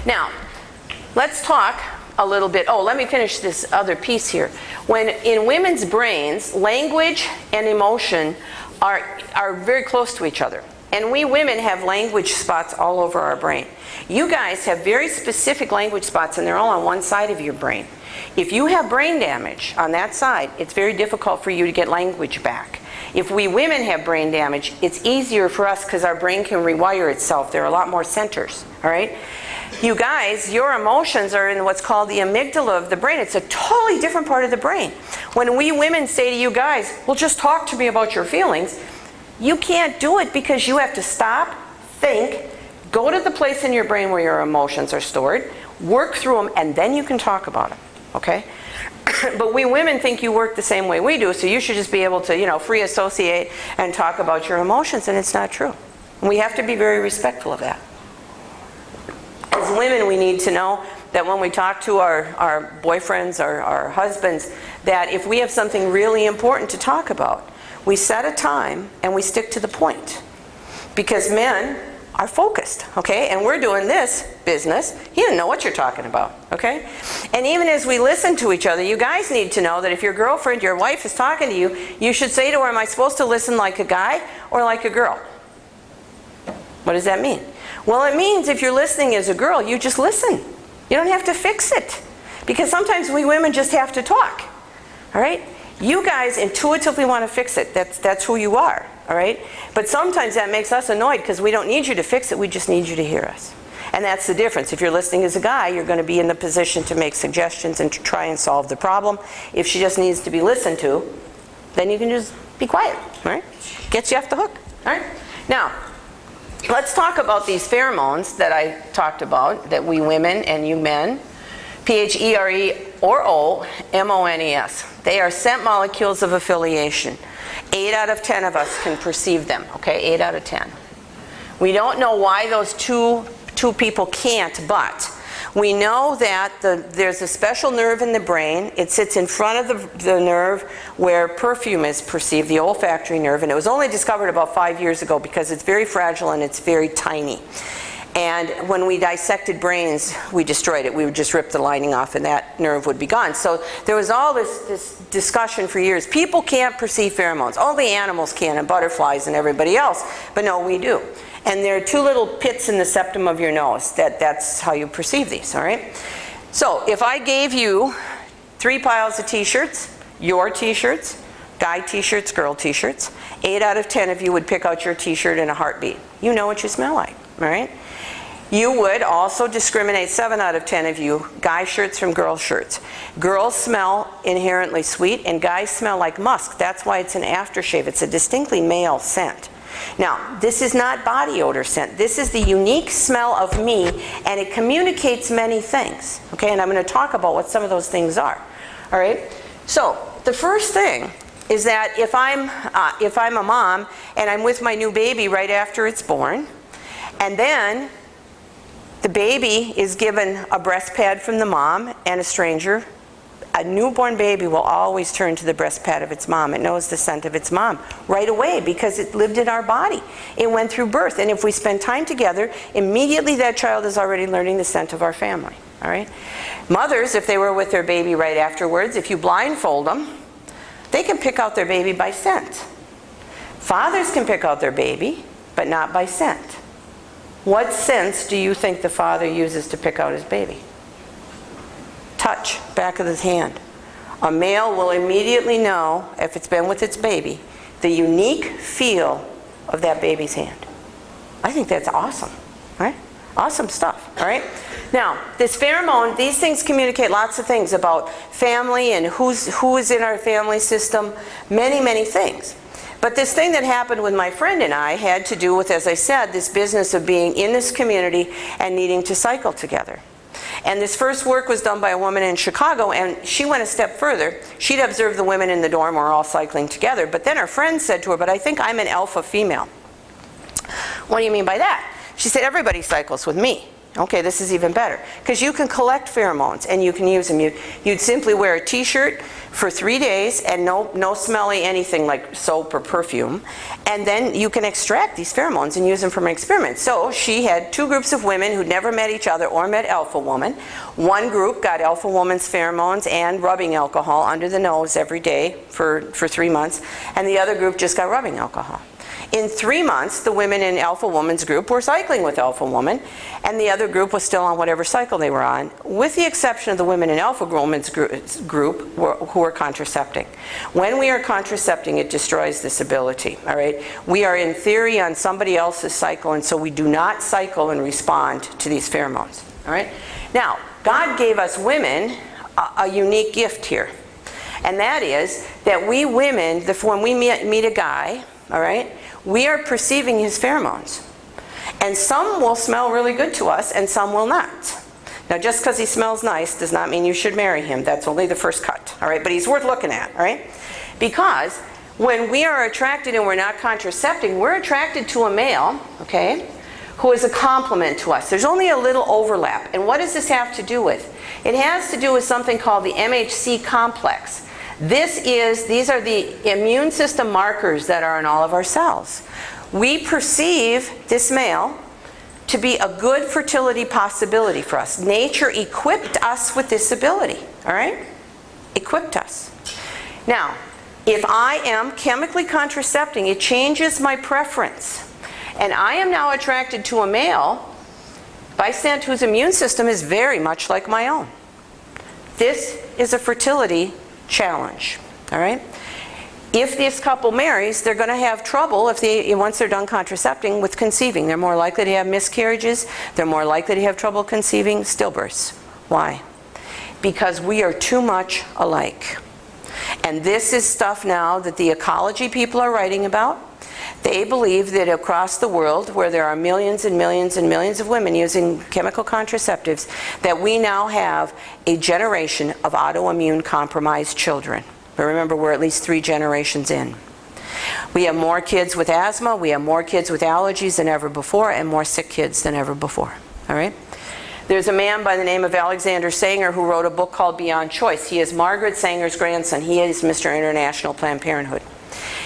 Now, let's talk a little bit. Oh, let me finish this other piece here. When in women's brains, language and emotion are very close to each other. And we women have language spots all over our brain. You guys have very specific language spots, and they're all on one side of your brain. If you have brain damage on that side, it's very difficult for you to get language back. If we women have brain damage, it's easier for us because our brain can rewire itself. There are a lot more centers, all right? You guys, your emotions are in what's called the amygdala of the brain. It's a totally different part of the brain. When we women say to you guys, well, just talk to me about your feelings, you can't do it because you have to stop, think, go to the place in your brain where your emotions are stored, work through them, and then you can talk about them, okay? But we women think you work the same way we do, so you should just be able to, you know, free associate and talk about your emotions, and it's not true. And we have to be very respectful of that. As women, we need to know that when we talk to our boyfriends, our husbands, that if we have something really important to talk about, we set a time and we stick to the point. Because men are focused, okay? And we're doing this business. He doesn't know what you're talking about, okay? And even as we listen to each other, you guys need to know that if your girlfriend, your wife is talking to you, you should say to her, am I supposed to listen like a guy or like a girl? What does that mean? Well, it means if you're listening as a girl, you just listen. You don't have to fix it. Because sometimes we women just have to talk, all right? You guys intuitively want to fix it. That's who you are, all right? But sometimes that makes us annoyed because we don't need you to fix it, we just need you to hear us. And that's the difference. If you're listening as a guy, you're going to be in the position to make suggestions and to try and solve the problem. If she just needs to be listened to, then you can just be quiet, all right? Gets you off the hook, all right? Now, let's talk about these pheromones that I talked about, that we women and you men, P-H-E-R-E or O-M-O-N-E-S. They are scent molecules of affiliation. 8 out of 10 of us can perceive them, okay? 8 out of 10. We don't know why those two people can't, but we know that there's a special nerve in the brain. It sits in front of the nerve where perfume is perceived, the olfactory nerve, and it was only discovered about 5 years ago because it's very fragile and it's very tiny. And when we dissected brains, we destroyed it. We would just rip the lining off and that nerve would be gone. So there was all this discussion for years. People can't perceive pheromones. Only animals can, and butterflies and everybody else. But no, we do. And there are 2 little pits in the septum of your nose. That's how you perceive these, all right? So if I gave you 3 piles of t-shirts, your t-shirts, guy t-shirts, girl t-shirts, 8 out of 10 of you would pick out your t-shirt in a heartbeat. You know what you smell like, all right? You would also discriminate, 7 out of 10 of you, guy shirts from girl shirts. Girls smell inherently sweet and guys smell like musk. That's why it's an aftershave. It's a distinctly male scent. Now, this is not body odor scent. This is the unique smell of me, and it communicates many things. Okay, and I'm going to talk about what some of those things are. All right? So, the first thing is that if I'm a mom and I'm with my new baby right after it's born, and then the baby is given a breast pad from the mom and a stranger, a newborn baby will always turn to the breast pad of its mom. It knows the scent of its mom right away because it lived in our body. It went through birth. And if we spend time together, immediately that child is already learning the scent of our family. All right? Mothers, if they were with their baby right afterwards, if you blindfold them, they can pick out their baby by scent. Fathers can pick out their baby, but not by scent. What sense do you think the father uses to pick out his baby? Touch, back of his hand. A male will immediately know, if it's been with its baby, the unique feel of that baby's hand. I think that's awesome, right? Awesome stuff, all right? Now, this pheromone, these things communicate lots of things about family and who is in our family system, many, many things. But this thing that happened with my friend and I had to do with, as I said, this business of being in this community and needing to cycle together. And this first work was done by a woman in Chicago, and she went a step further. She'd observed the women in the dorm were all cycling together, but then her friend said to her, but I think I'm an alpha female. What do you mean by that? She said, everybody cycles with me. Okay, this is even better, because you can collect pheromones and you can use them. You'd simply wear a t-shirt for 3 days and no smelly anything like soap or perfume, and then you can extract these pheromones and use them from an experiment. So she had 2 groups of women who'd never met each other or met Alpha Woman. One group got Alpha Woman's pheromones and rubbing alcohol under the nose every day for 3 months, and the other group just got rubbing alcohol. In 3 months, the women in Alpha Woman's group were cycling with Alpha Woman, and the other group was still on whatever cycle they were on, with the exception of the women in Alpha Woman's group who were contracepting. When we are contracepting, it destroys this ability, all right? We are in theory on somebody else's cycle, and so we do not cycle and respond to these pheromones, all right? Now, God gave us women a unique gift here, and that is that we women, when we meet a guy, all right, we are perceiving his pheromones. And some will smell really good to us and some will not. Now, just because he smells nice does not mean you should marry him. That's only the first cut, all right? But he's worth looking at, all right? Because when we are attracted and we're not contracepting, we're attracted to a male, okay, who is a complement to us. There's only a little overlap. And what does this have to do with? It has to do with something called the MHC complex. These are the immune system markers that are in all of our cells. We perceive this male to be a good fertility possibility for us. Nature equipped us with this ability, all right? Equipped us. Now, if I am chemically contracepting, it changes my preference. And I am now attracted to a male, by scent, whose immune system is very much like my own. This is a fertility challenge, all right? If this couple marries, they're going to have trouble once they're done contracepting with conceiving. They're more likely to have miscarriages. They're more likely to have trouble conceiving stillbirths. Why? Because we are too much alike. And this is stuff now that the ecology people are writing about. They believe that across the world, where there are millions and millions and millions of women using chemical contraceptives, that we now have a generation of autoimmune compromised children. But remember, we're at least 3 generations in. We have more kids with asthma, we have more kids with allergies than ever before, and more sick kids than ever before. All right? There's a man by the name of Alexander Sanger who wrote a book called Beyond Choice. He is Margaret Sanger's grandson. He is Mr. International Planned Parenthood.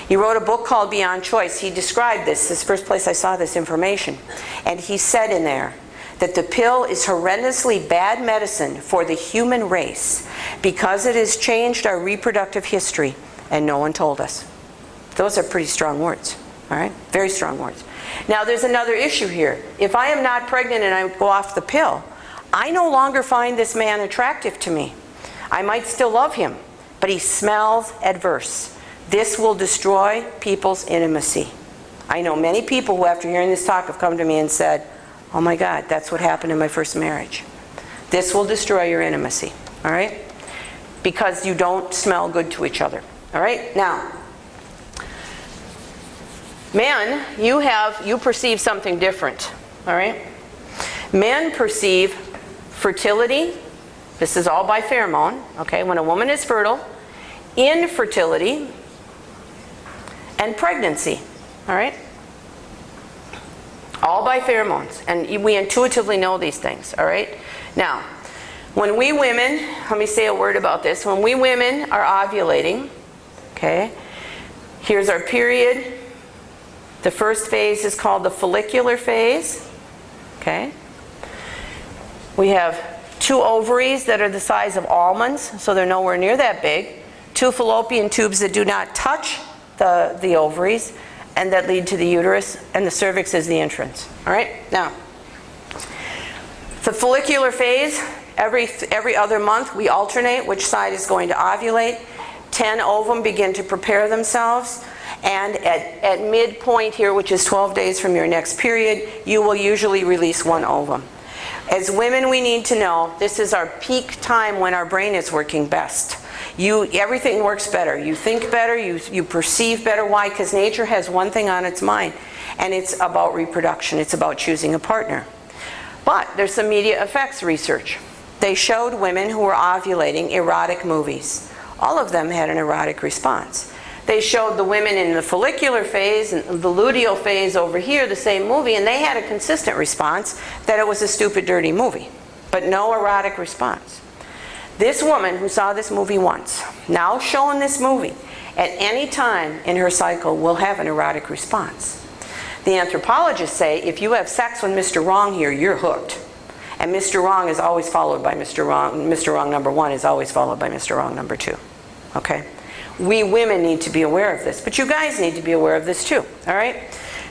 He wrote a book called Beyond Choice. He described this is the first place I saw this information. And he said in there that the pill is horrendously bad medicine for the human race because it has changed our reproductive history and no one told us. Those are pretty strong words, all right? Very strong words. Now there's another issue here. If I am not pregnant and I go off the pill, I no longer find this man attractive to me. I might still love him, but he smells adverse. This will destroy people's intimacy. I know many people who, after hearing this talk, have come to me and said, oh my God, that's what happened in my first marriage. This will destroy your intimacy, all right? Because you don't smell good to each other, all right? Now, men, you perceive something different, all right? Men perceive fertility, this is all by pheromone, okay? When a woman is fertile, infertility, and pregnancy, all right? All by pheromones, and we intuitively know these things, all right? Now, when we women, let me say a word about this. When we women are ovulating, okay, here's our period. The first phase is called the follicular phase, okay? We have 2 ovaries that are the size of almonds, so they're nowhere near that big. 2 fallopian tubes that do not touch the ovaries and that lead to the uterus, and the cervix is the entrance. All right? Now, the follicular phase, every other month we alternate which side is going to ovulate. 10 ovum begin to prepare themselves, and at midpoint here, which is 12 days from your next period, you will usually release 1 ovum. As women, we need to know this is our peak time when our brain is working best. Everything works better. You think better, you perceive better. Why? Because nature has one thing on its mind, and it's about reproduction. It's about choosing a partner. But there's some media effects research. They showed women who were ovulating erotic movies. All of them had an erotic response. They showed the women in the follicular phase and the luteal phase over here, the same movie, and they had a consistent response that it was a stupid, dirty movie, but no erotic response. This woman who saw this movie once, now shown this movie, at any time in her cycle will have an erotic response. The anthropologists say if you have sex with Mr. Wrong here, you're hooked. And Mr. Wrong is always followed by Mr. Wrong. Mr. Wrong number 1 is always followed by Mr. Wrong number 2. Okay? We women need to be aware of this, but you guys need to be aware of this too, all right?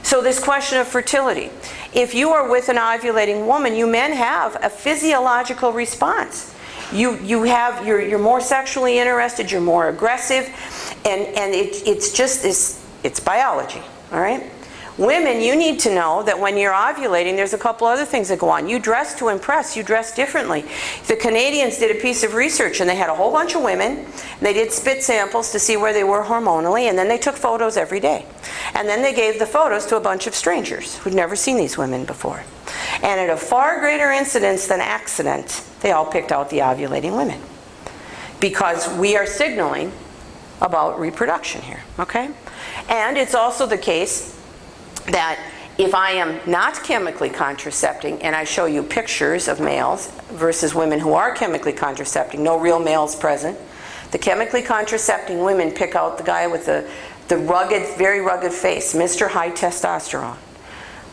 So this question of fertility. If you are with an ovulating woman, you men have a physiological response. You're more sexually interested, you're more aggressive, and it's just this, it's biology, all right? Women, you need to know that when you're ovulating, there's a couple other things that go on. You dress to impress, you dress differently. The Canadians did a piece of research, and they had a whole bunch of women. They did spit samples to see where they were hormonally, and then they took photos every day. And then they gave the photos to a bunch of strangers who'd never seen these women before. And at a far greater incidence than accident, they all picked out the ovulating women. Because we are signaling about reproduction here, okay? And it's also the case that if I am not chemically contracepting, and I show you pictures of males versus women who are chemically contracepting, no real males present, the chemically contracepting women pick out the guy with the rugged, very rugged face, Mr. High Testosterone.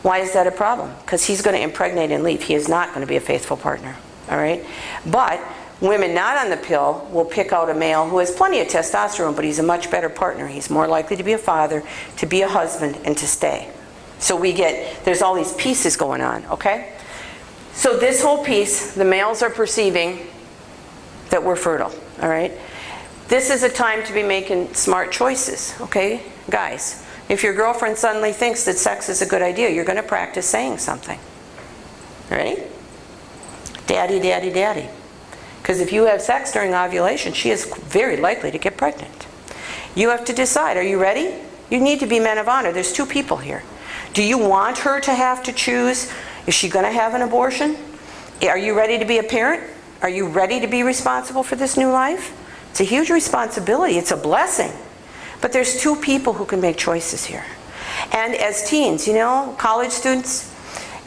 Why is that a problem? Because he's going to impregnate and leave. He is not going to be a faithful partner, all right? But women not on the pill will pick out a male who has plenty of testosterone, but he's a much better partner. He's more likely to be a father, to be a husband, and to stay. So there's all these pieces going on, okay? So this whole piece, the males are perceiving that we're fertile, all right? This is a time to be making smart choices, okay? Guys, if your girlfriend suddenly thinks that sex is a good idea, you're going to practice saying something. Ready? Daddy, daddy, daddy. Because if you have sex during ovulation, she is very likely to get pregnant. You have to decide, are you ready? You need to be men of honor. There's two people here. Do you want her to have to choose? Is she going to have an abortion? Are you ready to be a parent? Are you ready to be responsible for this new life? It's a huge responsibility. It's a blessing. But there's two people who can make choices here. And as teens, you know, college students,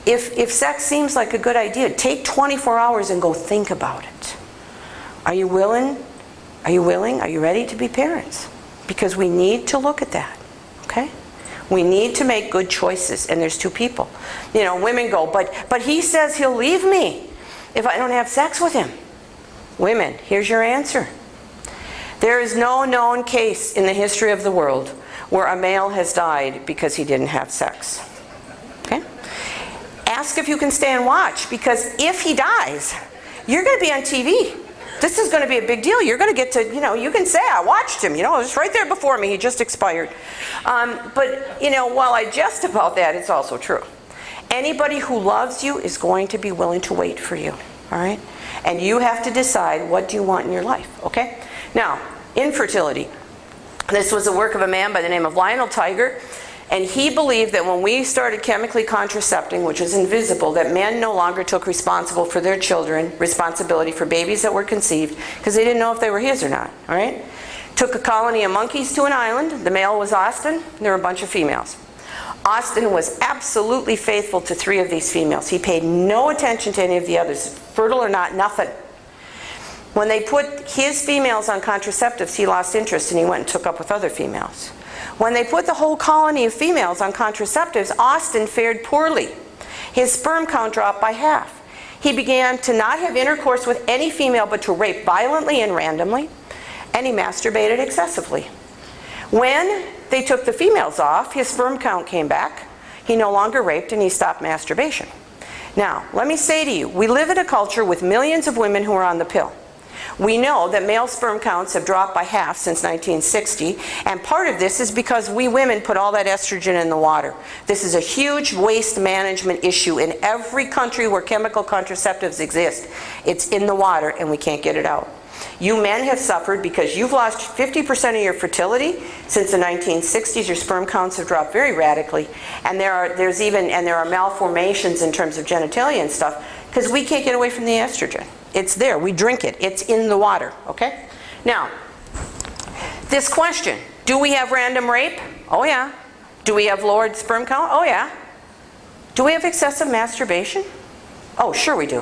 if sex seems like a good idea, take 24 hours and go think about it. Are you willing? Are you willing? Are you ready to be parents? Because we need to look at that, okay? We need to make good choices, and there's two people. You know, women go, but he says he'll leave me if I don't have sex with him. Women, here's your answer. There is no known case in the history of the world where a male has died because he didn't have sex. Okay? Ask if you can stay and watch, because if he dies, you're going to be on TV. This is going to be a big deal. You're going to get to, you know, you can say, I watched him, you know, it was right there before me, he just expired. But, you know, while I jest about that, it's also true. Anybody who loves you is going to be willing to wait for you, all right? And you have to decide, what do you want in your life, okay? Now, infertility. This was the work of a man by the name of Lionel Tiger. And he believed that when we started chemically contracepting, which is invisible, that men no longer took responsible for their children, responsibility for babies that were conceived, because they didn't know if they were his or not, all right? Took a colony of monkeys to an island. The male was Austin. There were a bunch of females. Austin was absolutely faithful to 3 of these females. He paid no attention to any of the others, fertile or not, nothing. When they put his females on contraceptives, he lost interest and he went and took up with other females. When they put the whole colony of females on contraceptives, Austin fared poorly. His sperm count dropped by half. He began to not have intercourse with any female but to rape violently and randomly, and he masturbated excessively. When they took the females off, his sperm count came back. He no longer raped and he stopped masturbation. Now, let me say to you, we live in a culture with millions of women who are on the pill. We know that male sperm counts have dropped by half since 1960, and part of this is because we women put all that estrogen in the water. This is a huge waste management issue in every country where chemical contraceptives exist. It's in the water and we can't get it out. You men have suffered because you've lost 50% of your fertility since the 1960s. Your sperm counts have dropped very radically, and there are malformations in terms of genitalia and stuff because we can't get away from the estrogen. It's there. We drink it. It's in the water. Okay? Now, this question, Do we have random rape? Oh yeah. Do we have lowered sperm count? Oh yeah. Do we have excessive masturbation? Oh, sure we do.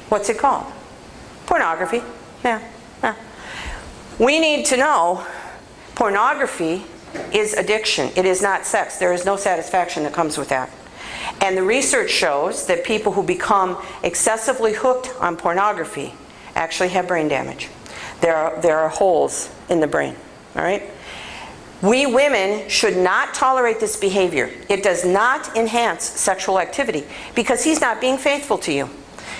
What's it called? Pornography. Yeah. We need to know pornography is addiction. It is not sex. There is no satisfaction that comes with that. And the research shows that people who become excessively hooked on pornography actually have brain damage. There are holes in the brain, all right? We women should not tolerate this behavior. It does not enhance sexual activity because he's not being faithful to you.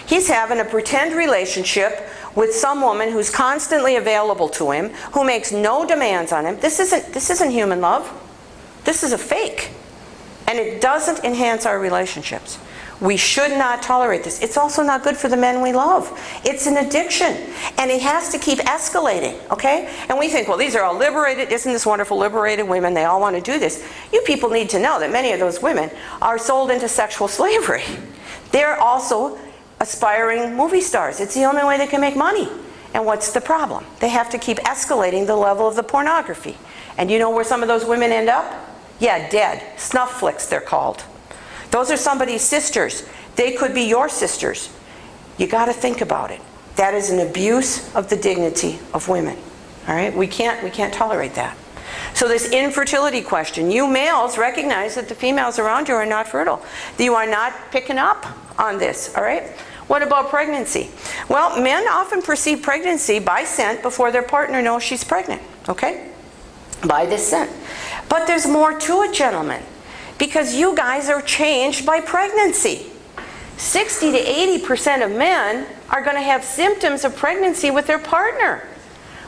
He's having a pretend relationship with some woman who's constantly available to him, who makes no demands on him. This isn't human love. This is a fake. And it doesn't enhance our relationships. We should not tolerate this. It's also not good for the men we love. It's an addiction. And it has to keep escalating, okay? And we think, well, these are all liberated. Isn't this wonderful, liberated women? They all want to do this. You people need to know that many of those women are sold into sexual slavery. They're also aspiring movie stars. It's the only way they can make money. And what's the problem? They have to keep escalating the level of the pornography. And you know where some of those women end up? Yeah, dead. Snuff flicks, they're called. Those are somebody's sisters. They could be your sisters. You got to think about it. That is an abuse of the dignity of women. All right? We can't tolerate that. So this infertility question, you males recognize that the females around you are not fertile. You are not picking up on this, all right? What about pregnancy? Well, men often perceive pregnancy by scent before their partner knows she's pregnant, okay? By this scent. But there's more to it, gentlemen, because you guys are changed by pregnancy. 60 to 80% of men are going to have symptoms of pregnancy with their partner.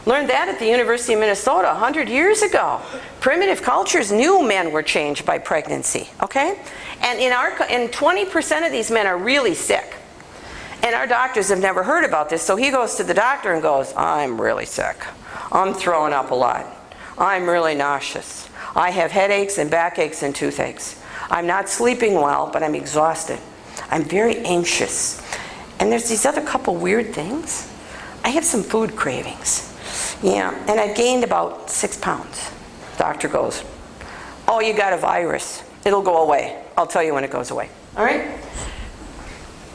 Learned that at the University of Minnesota 100 years ago. Primitive cultures knew men were changed by pregnancy, okay? And in 20% of these men are really sick. And our doctors have never heard about this, so he goes to the doctor and goes, I'm really sick. I'm throwing up a lot. I'm really nauseous. I have headaches and backaches and toothaches. I'm not sleeping well, but I'm exhausted. I'm very anxious. And there's these other couple weird things. I have some food cravings. Yeah, and I've gained about 6 pounds. Doctor goes, oh, you got a virus. It'll go away. I'll tell you when it goes away. All right?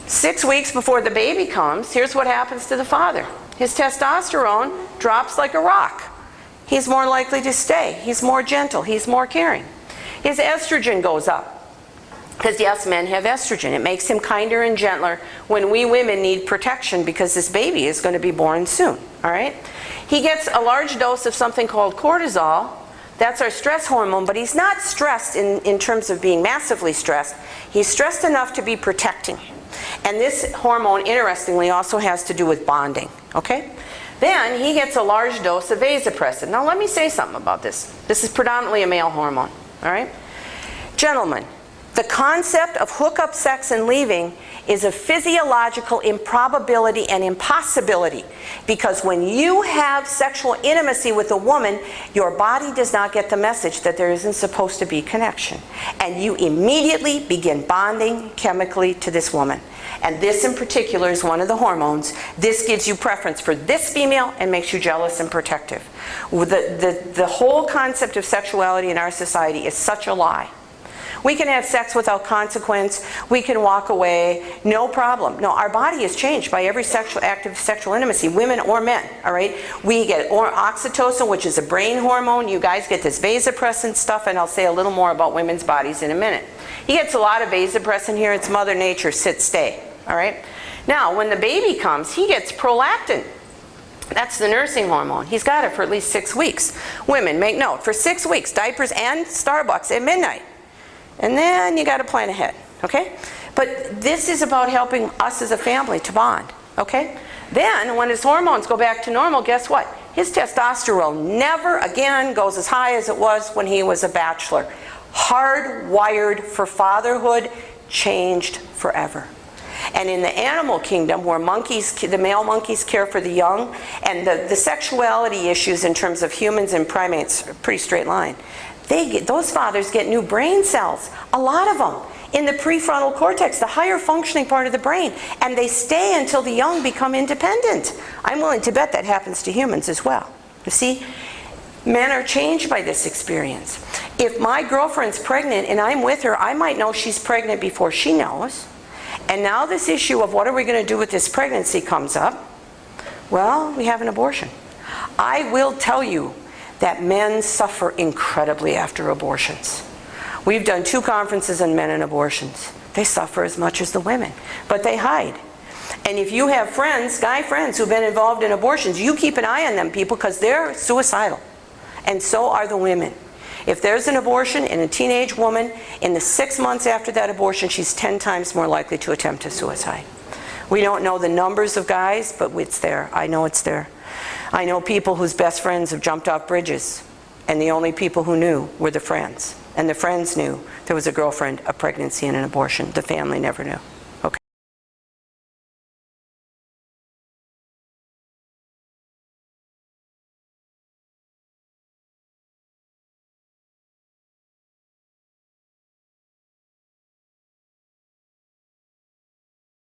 6 weeks before the baby comes, here's what happens to the father. His testosterone drops like a rock. He's more likely to stay. He's more gentle. He's more caring. His estrogen goes up. Because yes, men have estrogen. It makes him kinder and gentler when we women need protection because this baby is going to be born soon. All right? He gets a large dose of something called cortisol. That's our stress hormone, but he's not stressed in terms of being massively stressed. He's stressed enough to be protecting. And this hormone, interestingly, also has to do with bonding. Okay? Then he gets a large dose of vasopressin. Now let me say something about this. This is predominantly a male hormone. All right? Gentlemen, the concept of hookup sex and leaving is a physiological improbability and impossibility, because when you have sexual intimacy with a woman, your body does not get the message that there isn't supposed to be connection. And you immediately begin bonding chemically to this woman. And this in particular is one of the hormones. This gives you preference for this female and makes you jealous and protective. The whole concept of sexuality in our society is such a lie. We can have sex without consequence. We can walk away. No problem. No, our body is changed by every active sexual intimacy, women or men, all right? We get oxytocin, which is a brain hormone. You guys get this vasopressin stuff, and I'll say a little more about women's bodies in a minute. He gets a lot of vasopressin here. It's Mother Nature, sit, stay, all right? Now, when the baby comes, he gets prolactin. That's the nursing hormone. He's got it for at least 6 weeks. Women, make note, for 6 weeks, diapers and Starbucks at midnight. And then you got to plan ahead, okay? But this is about helping us as a family to bond, okay? Then, when his hormones go back to normal, guess what? His testosterone never again goes as high as it was when he was a bachelor. Hardwired for fatherhood, changed forever. And in the animal kingdom, where the male monkeys care for the young, and the sexuality issues in terms of humans and primates are a pretty straight line. Those fathers get new brain cells, a lot of them, in the prefrontal cortex, the higher functioning part of the brain, and they stay until the young become independent. I'm willing to bet that happens to humans as well. You see, Men are changed by this experience. If my girlfriend's pregnant and I'm with her, I might know she's pregnant before she knows. And now this issue of what are we going to do with this pregnancy comes up. Well, we have an abortion. I will tell you that men suffer incredibly after abortions. We've done 2 conferences on men and abortions. They suffer as much as the women, but they hide. And if you have friends, guy friends, who've been involved in abortions, you keep an eye on them people because they're suicidal. And so are the women. If there's an abortion in a teenage woman, in the 6 months after that abortion, she's 10 times more likely to attempt a suicide. We don't know the numbers of guys, but it's there. I know it's there. I know people whose best friends have jumped off bridges, and the only people who knew were the friends. And the friends knew there was a girlfriend, a pregnancy, and an abortion. The family never knew.